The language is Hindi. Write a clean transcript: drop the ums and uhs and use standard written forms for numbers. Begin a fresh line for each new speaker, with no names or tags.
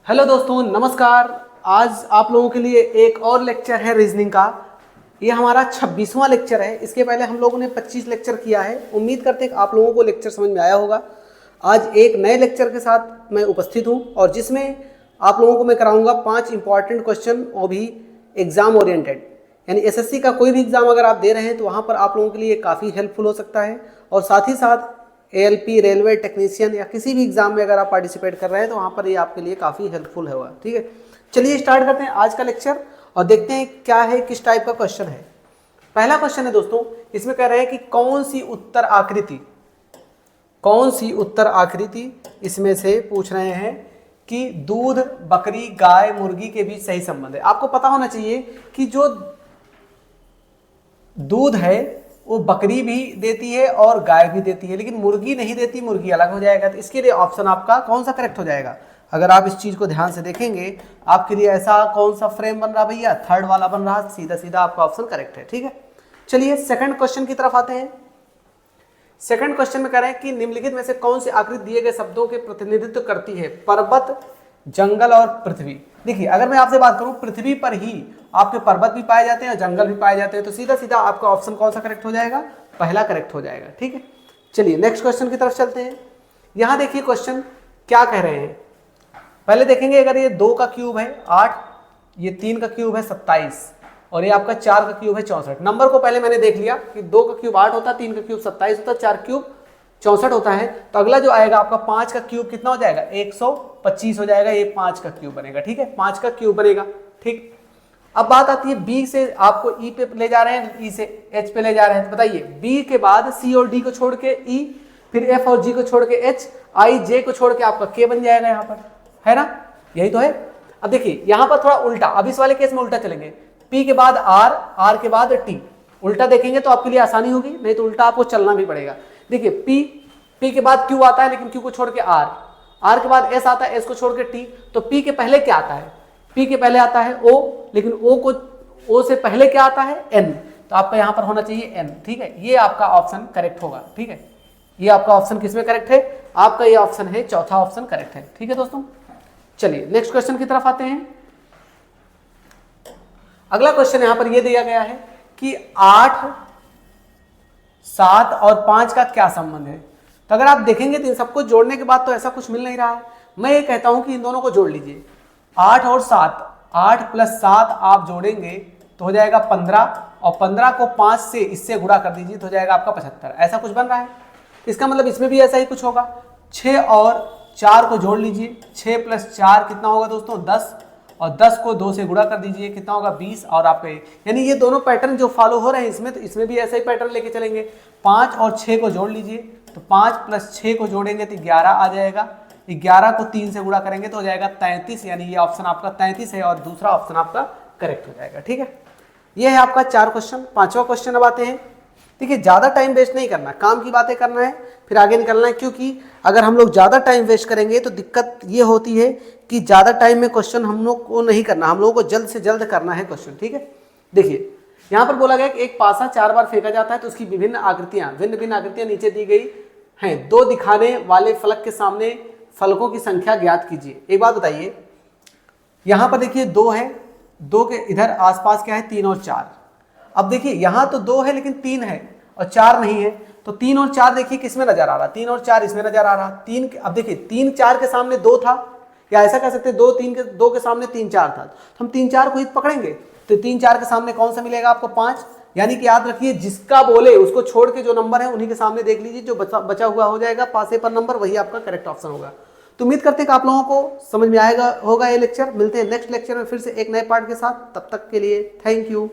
हेलो दोस्तों, नमस्कार। आज आप लोगों के लिए एक और लेक्चर है रीजनिंग का। ये हमारा 26वां लेक्चर है। इसके पहले हम लोगों ने 25 लेक्चर किया है। उम्मीद करते हैं कि आप लोगों को लेक्चर समझ में आया होगा। आज एक नए लेक्चर के साथ मैं उपस्थित हूँ और जिसमें आप लोगों को मैं कराऊंगा 5 इंपॉर्टेंट क्वेश्चन, वो भी एग्जाम ओरिएंटेड। यानी एसएससी का कोई भी एग्जाम अगर आप दे रहे हैं तो वहाँ पर आप लोगों के लिए काफ़ी हेल्पफुल हो सकता है। और साथ ही साथ एएलपी, रेलवे टेक्नीशियन या किसी भी एग्जाम में अगर आप पार्टिसिपेट कर रहे हैं तो वहाँ पर ये आपके लिए काफ़ी हेल्पफुल होगा। ठीक है, चलिए स्टार्ट करते हैं आज का लेक्चर और देखते हैं क्या है, किस टाइप का क्वेश्चन है। पहला क्वेश्चन है दोस्तों, इसमें कह रहे हैं कि कौन सी उत्तर आकृति इसमें से पूछ रहे हैं कि दूध, बकरी, गाय, मुर्गी के बीच सही संबंध है। आपको पता होना चाहिए कि जो दूध है वो बकरी भी देती है और गाय भी देती है, लेकिन मुर्गी नहीं देती, मुर्गी अलग हो जाएगा। तो इसके लिए ऑप्शन आपका कौन सा करेक्ट हो जाएगा? अगर आप इस चीज को ध्यान से देखेंगे आपके लिए ऐसा कौन सा फ्रेम बन रहा भैया? थर्ड वाला बन रहा, सीधा सीधा आपका ऑप्शन करेक्ट है। ठीक है, चलिए सेकंड क्वेश्चन की तरफ आते हैं। सेकंड क्वेश्चन में कह रहे हैं कि निम्नलिखित में से कौन सी आकृति दिए गए शब्दों के प्रतिनिधित्व करती है? पर्वत, जंगल और पृथ्वी। देखिए, अगर मैं आपसे बात करूं, पृथ्वी पर ही आपके पर्वत भी पाए जाते हैं और जंगल भी पाए जाते हैं, तो सीधा सीधा आपका ऑप्शन कौन सा करेक्ट हो जाएगा? पहला करेक्ट हो जाएगा। ठीक है, चलिए नेक्स्ट क्वेश्चन की तरफ चलते हैं। यहां देखिए क्वेश्चन क्या कह रहे हैं। पहले देखेंगे, अगर ये 2 का क्यूब है 8, ये 3 का क्यूब है 27 और ये आपका 4 का क्यूब है 64। नंबर को पहले मैंने देख लिया कि 2 का क्यूब 8 होता है, 3 का क्यूब 27 होता है, 4 क्यूब 64 होता है। तो अगला जो आएगा आपका 5 का क्यूब कितना हो जाएगा? 125 हो जाएगा। ये 5 का क्यूब बनेगा। ठीक है, 5 का क्यूब बनेगा। ठीक, अब बात आती है बी से, आपको ई पे ले जा रहे हैं, ई से एच पे ले जा रहे हैं। तो बताइए, बी के बाद सी और डी को छोड़ के ई, फिर एफ और जी को छोड़ के एच, आई जे को छोड़ के आपका के बन जाएगा। यहाँ पर है ना, यही तो है। अब देखिए यहाँ पर थोड़ा उल्टा, अब इस वाले केस में उल्टा चलेंगे। पी के बाद आर, आर के बाद टी, उल्टा देखेंगे तो आपके लिए आसानी होगी, नहीं तो उल्टा आपको चलना भी पड़ेगा। देखिए पी के बाद क्यू आता है, लेकिन क्यू को छोड़ के आर, आर के बाद एस आता है, एस को छोड़ के टी। तो पी के पहले क्या आता है? पी के पहले आता है ओ, लेकिन ओ से पहले क्या आता है? एन। तो आपका यहां पर होना चाहिए एन। ठीक है, ये आपका ऑप्शन करेक्ट होगा। ठीक है, ये आपका ऑप्शन किसमें करेक्ट है? आपका ये ऑप्शन है, चौथा ऑप्शन करेक्ट है। ठीक है दोस्तों, चलिए नेक्स्ट क्वेश्चन की तरफ आते हैं। अगला क्वेश्चन यहां पर ये दिया गया है कि 8, 7 और 5 का क्या संबंध है? तो अगर आप देखेंगे तो इन सबको जोड़ने के बाद तो ऐसा कुछ मिल नहीं रहा है। मैं ये कहता हूं कि इन दोनों को जोड़ लीजिए, 8 और 7, 8 + 7 आप जोड़ेंगे तो हो जाएगा 15, और 15 को 5 से इससे गुणा कर दीजिए तो हो जाएगा आपका 75। ऐसा कुछ बन रहा है, इसका मतलब इसमें भी ऐसा ही कुछ होगा। 6 और 4 को जोड़ लीजिए, 6 + 4 कितना होगा दोस्तों? 10, और 10 को 2 से गुणा कर दीजिए, कितना होगा? 20। और आपके यानी ये दोनों पैटर्न जो फॉलो हो रहे हैं इसमें, तो इसमें भी ऐसा ही पैटर्न लेके चलेंगे। 5 और 6 को जोड़ लीजिए, तो 5 + 6 को जोड़ेंगे तो 11 आ जाएगा। 11 को 3 से गुणा करेंगे तो हो जाएगा 33, यानी ये ऑप्शन आपका 33 है और दूसरा ऑप्शन आपका करेक्ट हो जाएगा। ठीक है, ये है आपका 4 क्वेश्चन। 5वां क्वेश्चन अब आते हैं। देखिए, ज़्यादा टाइम वेस्ट नहीं करना, काम की बातें करना है, फिर आगे निकलना है। क्योंकि अगर हम लोग ज़्यादा टाइम वेस्ट करेंगे तो दिक्कत ये होती है कि ज़्यादा टाइम में क्वेश्चन हम लोग को नहीं करना, हम लोगों को जल्द से जल्द करना है क्वेश्चन। ठीक है, देखिए यहाँ पर बोला गया कि एक पासा 4 बार फेंका जाता है तो उसकी भिन्न भिन्न आकृतियाँ नीचे दी गई हैं। 2 दिखाने वाले फलक के सामने फलकों की संख्या ज्ञात कीजिए। एक बात बताइए, यहाँ पर देखिए 2 है, 2 के इधर आसपास क्या है? 3 और 4। अब देखिए यहाँ तो 2 है लेकिन 3 है और 4 नहीं है, तो 3 और 4 देखिए किसमें नजर आ रहा? 3 और 4 इसमें नजर आ रहा। 3, अब देखिए 3 4 के सामने 2 था, या ऐसा कह सकते 2 के सामने 3 4 था, तो हम 3 4 को ही पकड़ेंगे। तो 3 4 के सामने कौन सा मिलेगा आपको? 5। यानी कि याद रखिए, जिसका बोले उसको छोड़ के जो नंबर है उन्हीं के सामने देख लीजिए, जो बचा हुआ हो जाएगा पासे पर नंबर, वही आपका करेक्ट ऑप्शन होगा। तो उम्मीद करते हैं कि आप लोगों को समझ में आएगा होगा ये लेक्चर। मिलते हैं नेक्स्ट लेक्चर में फिर से एक नए पार्ट के साथ। तब तक के लिए थैंक यू।